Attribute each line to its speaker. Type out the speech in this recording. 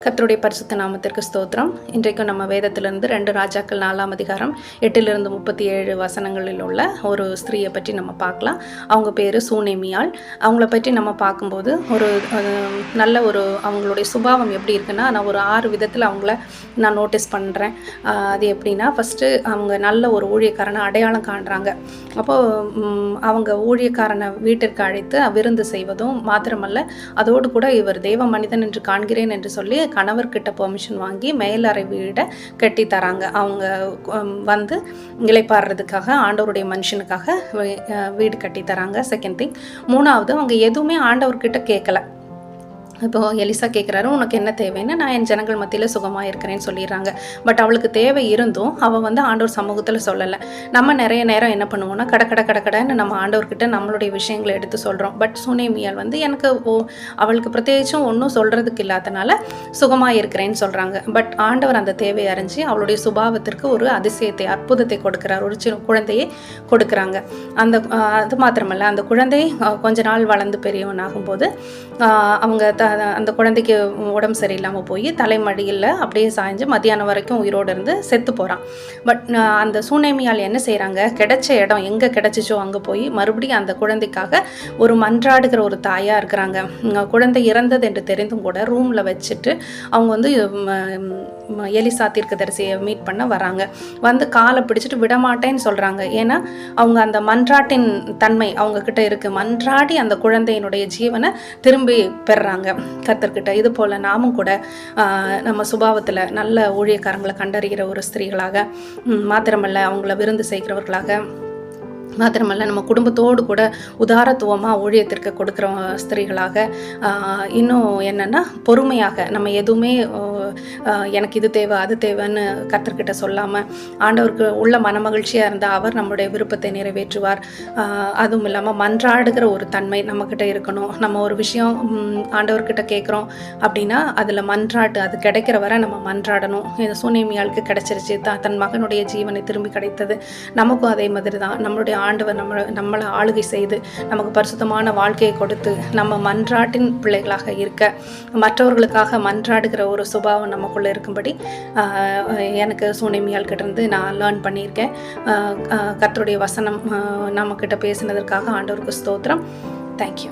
Speaker 1: கர்த்தருடைய பரிசுத்த நாமத்திற்கு ஸ்தோத்திரம். இன்றைக்கும் நம்ம வேதத்திலிருந்து 2 ராஜாக்கள் 4ஆம் அதிகாரம் 8 - 37 வசனங்களில் உள்ள ஒரு ஸ்திரீயை பற்றி நம்ம பார்க்கலாம். அவங்க பேர் சூனேமியாள். அவங்கள பற்றி நம்ம பார்க்கும்போது ஒரு நல்ல அவங்களுடைய சுபாவம் எப்படி இருக்குன்னா, நான் ஒரு 6 விதத்தில் அவங்கள நான் நோட்டீஸ் பண்ணுறேன். அது எப்படின்னா, ஃபஸ்ட்டு அவங்க நல்ல ஒரு ஊழியக்காரனை அடையாளம் காண்றாங்க. அப்போது அவங்க ஊழியக்காரனை வீட்டிற்கு அழைத்து விருந்து செய்வதும் மாத்திரமல்ல, அதோடு கூட இவர் தேவ மனிதன் என்று காண்கிறேன் என்று சொல்லி கணவர்கிட்ட பெர்மிஷன் வாங்கி மேலறை வீடை கட்டி தராங்க. அவங்க வந்து இளைப்பாடுறதுக்காக ஆண்டவருடைய மனுஷனுக்காக வீடு கட்டி தராங்க. செகண்ட் திங், மூணாவது, அவங்க எதுவுமே ஆண்டவர்கிட்ட கேட்கல. இப்போது எலிசா கேட்குறாரு, உனக்கு என்ன தேவைன்னு. நான் என் ஜனங்கள் மத்தியில் சுகமாக இருக்கிறேன்னு சொல்லிடுறாங்க. பட் அவளுக்கு தேவை இருந்தும் அவள் வந்து ஆண்டவர் சமூகத்தில் சொல்லலை. நம்ம நிறைய நேரம் என்ன பண்ணுவோம்னா, கடன்னு நம்ம ஆண்டவர்கிட்ட நம்மளுடைய விஷயங்களை எடுத்து சொல்கிறோம். பட் சூனேமியாள் வந்து எனக்கு அவளுக்கு பிரத்யேகிச்சும் ஒன்றும் சொல்கிறதுக்கு இல்லாதனால சுகமாக இருக்கிறேன்னு சொல்கிறாங்க. பட் ஆண்டவர் அந்த தேவையை அறிஞ்சு அவளுடைய சுபாவத்திற்கு ஒரு அதிசயத்தை, அற்புதத்தை கொடுக்குறார். ஒரு சின்ன குழந்தையை கொடுக்குறாங்க. அது மாத்திரமல்ல, அந்த குழந்தை கொஞ்ச நாள் வளர்ந்து பெரியவனாகும்போது அவங்க அந்த குழந்தைக்கு உடம்பு சரியில்லாமல் போய் தலைமடியில் அப்படியே சாய்ஞ்சு மத்தியானம் வரைக்கும் உயிரோடு இருந்து செத்து போகிறான். பட் அந்த சூனேமியால் என்ன செய்கிறாங்க, கிடைச்ச இடம் எங்கே கிடைச்சிச்சோ அங்கே போய் மறுபடியும் அந்த குழந்தைக்காக ஒரு மன்றாடுகிற ஒரு தாயாக இருக்கிறாங்க. குழந்தை இறந்தது என்று தெரிந்தும் கூட ரூமில் வச்சுட்டு அவங்க வந்து எலிசா தீர்க்கதரிசியை மீட் பண்ண வராங்க. வந்து காலை பிடிச்சிட்டு விடமாட்டேன்னு சொல்கிறாங்க. ஏன்னா அவங்க அந்த மன்றாட்டின் தன்மை அவங்கக்கிட்ட இருக்குது. மன்றாடி அந்த குழந்தையினுடைய ஜீவனை திரும்பி பெறுறாங்க கர்த்தர்கிட்ட. இது போல் நாமும் கூட நம்ம சுபாவத்தில் நல்ல ஊழியக்காரங்களை கண்டறிகிற ஒரு ஸ்திரீகளாக, மாத்திரமல்ல அவங்கள விருந்து செய்கிறவர்களாக, மாத்திரமல்ல நம்ம குடும்பத்தோடு கூட உதாரத்துவமாக ஊழியத்திற்கு கொடுக்குற ஸ்திரீகளாக, இன்னும் என்னென்னா பொறுமையாக நம்ம எதுவுமே எனக்கு இது தேவை அது தேவைன்னு கர்த்தர்கிட்ட சொல்லாமல் ஆண்டவருக்கு உள்ள மனமகிழ்ச்சியாக இருந்தால் அவர் நம்மளுடைய விருப்பத்தை நிறைவேற்றுவார். அதுவும் இல்லாமல் மன்றாடுகிற ஒரு தன்மை நம்மக்கிட்ட இருக்கணும். நம்ம ஒரு விஷயம் ஆண்டவர்கிட்ட கேட்குறோம் அப்படின்னா அதில் மன்றாட்டு, அது கிடைக்கிற வரை நம்ம மன்றாடணும். இந்த சூனேமியாளுக்கு கிடைச்சிருச்சு, தன் மகனுடைய ஜீவனை திரும்பி கிடைத்தது. நமக்கும் அதே மாதிரி தான். நம்மளுடைய ஆண்டவர் நம்மளை ஆளுகை செய்து நமக்கு பரிசுத்தமான வாழ்க்கையை கொடுத்து நம்ம மன்றாட்டின் பிள்ளைகளாக இருக்க, மற்றவர்களுக்காக மன்றாடுகிற ஒரு சுபாவம் நமக்குள்ளே இருக்கும்படி எனக்கு சூனேமியாள் கிட்ட இருந்து நான் லேர்ன் பண்ணியிருக்கேன். கர்த்தருடைய வசனம் நம்மக்கிட்ட பேசினதற்காக ஆண்டவருக்கு ஸ்தோத்திரம். தேங்க்யூ.